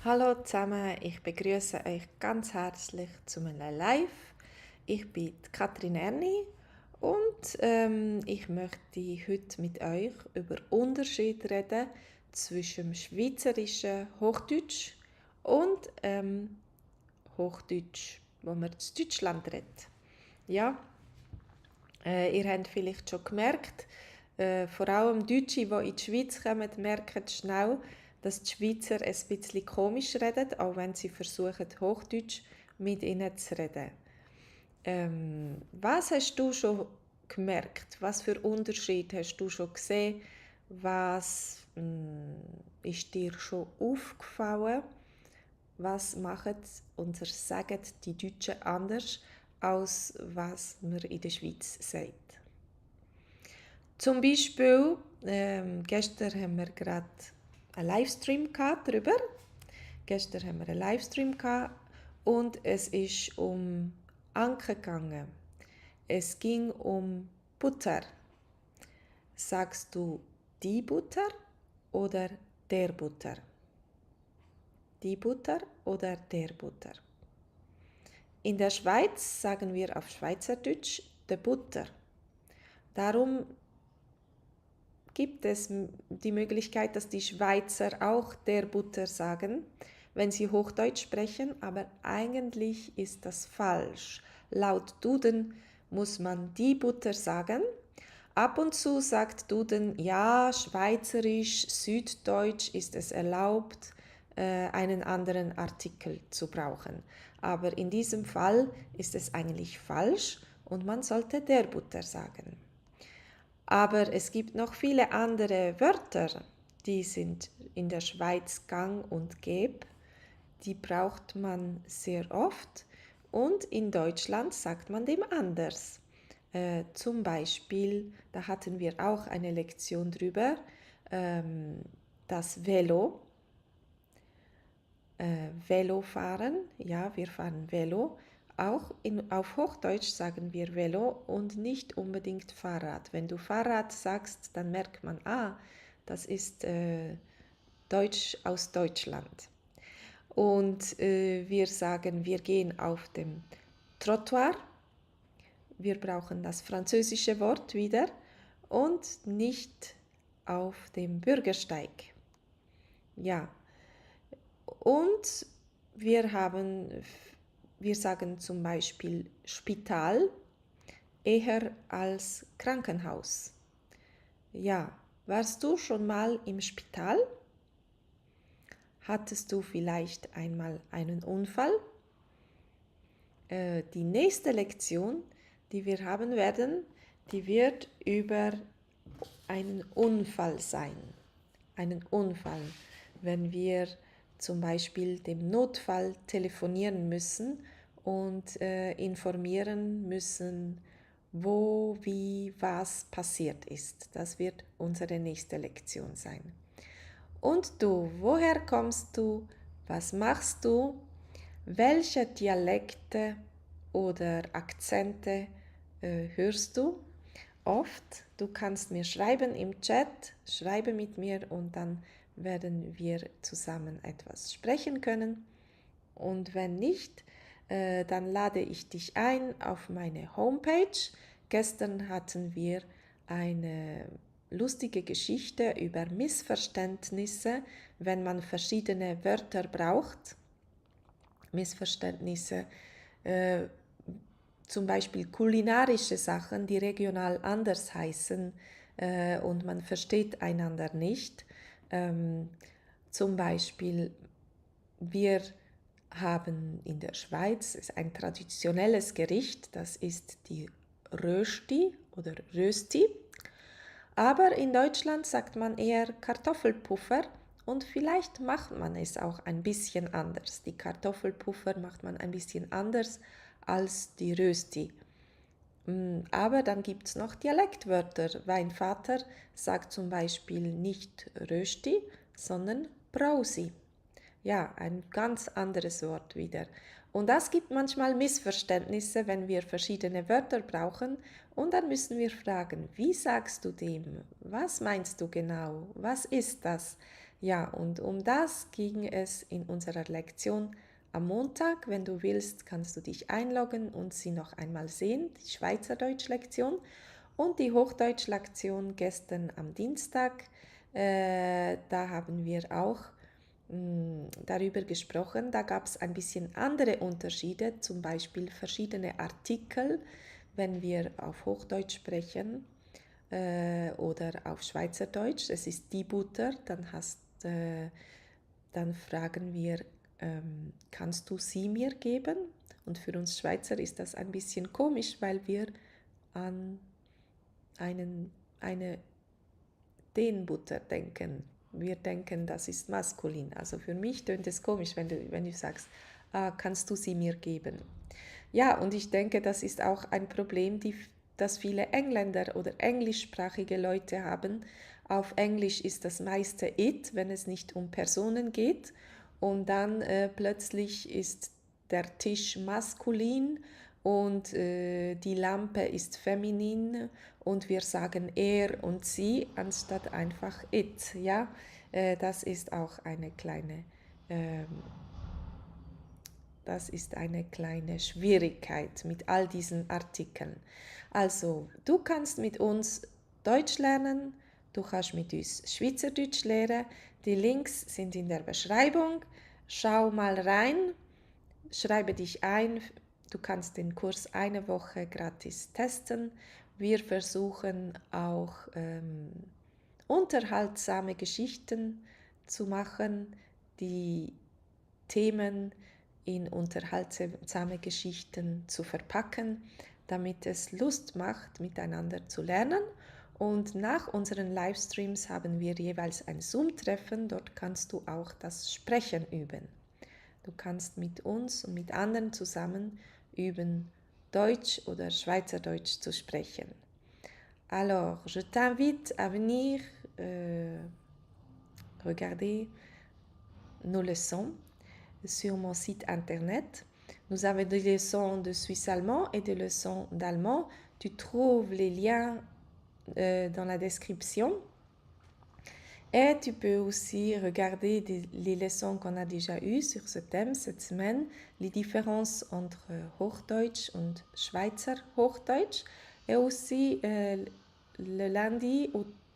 Hallo zusammen, ich begrüße euch ganz herzlich zu meinem Live. Ich bin die Katrin Erni und ich möchte heute mit euch über Unterschied reden zwischen dem schweizerischen Hochdeutsch und Hochdeutsch, wo man in Deutschland redet. Ja, ihr habt vielleicht schon gemerkt, vor allem Deutsche, die in die Schweiz kommen, merken schnell, dass die Schweizer ein bisschen komisch reden, auch wenn sie versuchen, Hochdeutsch mit ihnen zu reden. Was hast du schon gemerkt? Was für Unterschied hast du schon gesehen? Was ist dir schon aufgefallen? Was machen und sagen die Deutschen anders, als was man in der Schweiz sagt? Zum Beispiel, gestern haben wir gerade einen Livestream darüber. Gestern haben wir einen Livestream und es ist um Anke gegangen. Es ging um Butter. Sagst du die Butter oder der Butter? Die Butter oder der Butter? In der Schweiz sagen wir auf Schweizerdeutsch der Butter. Darum gibt es die Möglichkeit, dass die Schweizer auch der Butter sagen, wenn sie Hochdeutsch sprechen, aber eigentlich ist das falsch. Laut Duden muss man die Butter sagen. Ab und zu sagt Duden, ja, Schweizerisch, Süddeutsch ist es erlaubt, einen anderen Artikel zu brauchen. Aber in diesem Fall ist es eigentlich falsch und man sollte der Butter sagen. Aber es gibt noch viele andere Wörter, die sind in der Schweiz gang und gäbe. Die braucht man sehr oft und in Deutschland sagt man dem anders. Zum Beispiel, da hatten wir auch eine Lektion drüber, das Velo. Velofahren, ja, wir fahren Velo. Auch auf Hochdeutsch sagen wir Velo und nicht unbedingt Fahrrad. Wenn du Fahrrad sagst, dann merkt man, das ist Deutsch aus Deutschland. Und wir sagen, wir gehen auf dem Trottoir. Wir brauchen das französische Wort wieder und nicht auf dem Bürgersteig. Ja, und wir sagen zum Beispiel Spital eher als Krankenhaus. Ja, warst du schon mal im Spital? Hattest du vielleicht einmal einen Unfall? Die nächste Lektion, die wir haben werden, die wird über einen Unfall sein. Einen Unfall, wenn wir zum Beispiel dem Notfall telefonieren müssen und informieren müssen, wo, wie, was passiert ist. Das wird unsere nächste Lektion sein. Und du, woher kommst du? Was machst du? Welche Dialekte oder Akzente hörst du oft? Du kannst mir schreiben im Chat, schreibe mit mir und dann werden wir zusammen etwas sprechen können. Und wenn nicht, dann lade ich dich ein auf meine Homepage. Gestern hatten wir eine lustige Geschichte über Missverständnisse, wenn man verschiedene Wörter braucht. Missverständnisse, zum Beispiel kulinarische Sachen, die regional anders heißen und man versteht einander nicht. Zum Beispiel, wir haben in der Schweiz ein traditionelles Gericht, das ist die Rösti oder Rösti. Aber in Deutschland sagt man eher Kartoffelpuffer und vielleicht macht man es auch ein bisschen anders. Die Kartoffelpuffer macht man ein bisschen anders als die Rösti. Aber dann gibt es noch Dialektwörter. Mein Vater sagt zum Beispiel nicht Rösti, sondern Brausi. Ja, ein ganz anderes Wort wieder. Und das gibt manchmal Missverständnisse, wenn wir verschiedene Wörter brauchen. Und dann müssen wir fragen, wie sagst du dem? Was meinst du genau? Was ist das? Ja, und um das ging es in unserer Lektion am Montag. Wenn du willst, kannst du dich einloggen und sie noch einmal sehen, die Schweizerdeutsch-Lektion. Und die Hochdeutsch-Lektion gestern am Dienstag, da haben wir auch darüber gesprochen. Da gab es ein bisschen andere Unterschiede, zum Beispiel verschiedene Artikel, wenn wir auf Hochdeutsch sprechen oder auf Schweizerdeutsch. Es ist die Butter, dann fragen wir, kannst du sie mir geben? Und für uns Schweizer ist das ein bisschen komisch, weil wir an eine den Butter denken. Wir denken, das ist maskulin. Also für mich tönt es komisch, wenn du sagst, kannst du sie mir geben? Ja, und ich denke, das ist auch ein Problem, das viele Engländer oder englischsprachige Leute haben. Auf Englisch ist das meiste it, wenn es nicht um Personen geht. Und dann plötzlich ist der Tisch maskulin und die Lampe ist feminin und wir sagen er und sie anstatt einfach it. Ja, das ist auch ähm, das ist eine kleine Schwierigkeit mit all diesen Artikeln. Also, du kannst mit uns Deutsch lernen, du kannst mit uns Schweizerdeutsch lernen. Die Links sind in der Beschreibung. Schau mal rein, schreibe dich ein. Du kannst den Kurs eine Woche gratis testen. Wir versuchen auch unterhaltsame Geschichten zu machen, die Themen in unterhaltsame Geschichten zu verpacken, damit es Lust macht, miteinander zu lernen. Und nach unseren Livestreams haben wir jeweils ein Zoom-Treffen, dort kannst du auch das Sprechen üben. Du kannst mit uns und mit anderen zusammen üben, Deutsch oder Schweizerdeutsch zu sprechen. Alors, je t'invite à venir regarder nos leçons sur mon site internet. Nous avons des leçons de suisse allemand et des leçons d'allemand. Tu trouves les liens dans la description. Et tu peux aussi regarder les leçons qu'on a déjà eues sur ce thème cette semaine, les différences entre Hochdeutsch und Schweizer Hochdeutsch, et aussi le lundi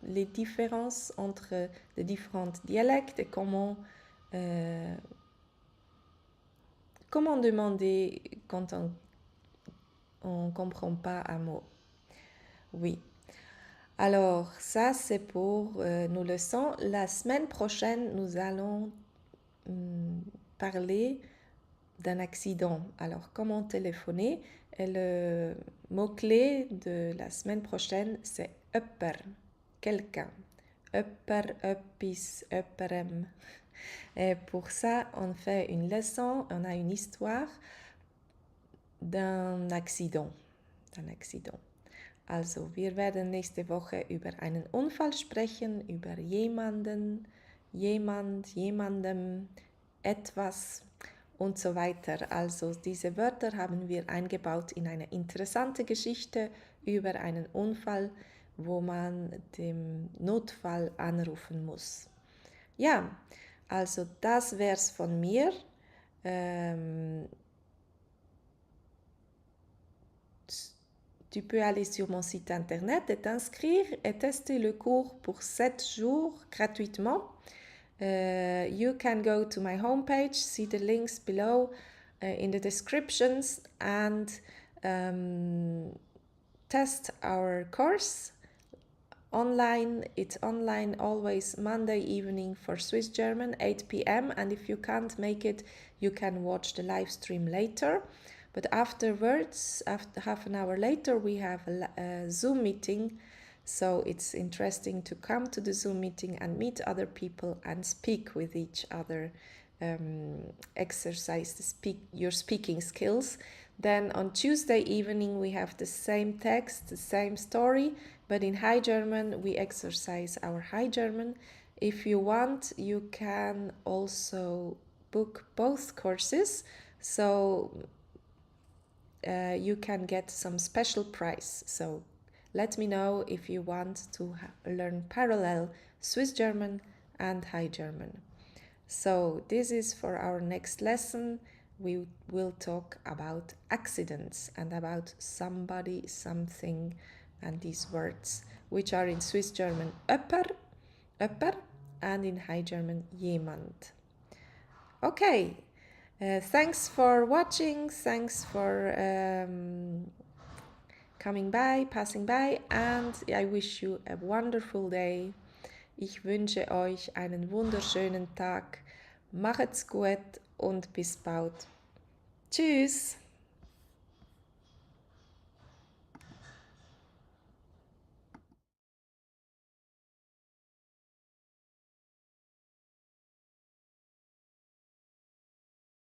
les différences entre les différents dialectes et comment demander quand on ne comprend pas un mot. Oui. Alors, ça, c'est pour nos leçons. La semaine prochaine, nous allons parler d'un accident. Alors, comment téléphoner? Et le mot-clé de la semaine prochaine, c'est upper, quelqu'un. Upper, uppis, upperem. Et pour ça, on fait une leçon, on a une histoire d'un accident. Also, wir werden nächste Woche über einen Unfall sprechen, über jemanden, jemandem, etwas und so weiter. Also, diese Wörter haben wir eingebaut in eine interessante Geschichte über einen Unfall, wo man den Notfall anrufen muss. Ja, also das wär's von mir. Tu peux aller sur mon site internet et t'inscrire et tester le cours pour 7 jours gratuitement. You can go to my homepage, see the links below in the descriptions and test our course online. It's online always Monday evening for Swiss German, 8 p.m. And if you can't make it, you can watch the live stream later. But afterwards, after half an hour later, we have a Zoom meeting. So it's interesting to come to the Zoom meeting and meet other people and speak with each other, exercise your speaking skills. Then on Tuesday evening, we have the same text, the same story, but in High German, we exercise our High German. If you want, you can also book both courses. So you can get some special price. So let me know if you want to learn parallel Swiss German and High German. So this is for our next lesson. We will talk about accidents and about somebody, something, and these words, which are in Swiss German öpper, and in High German jemand. Okay, thanks for watching, thanks for coming by, passing by, and I wish you a wonderful day. Ich wünsche euch einen wunderschönen Tag. Macht's gut und bis bald. Tschüss!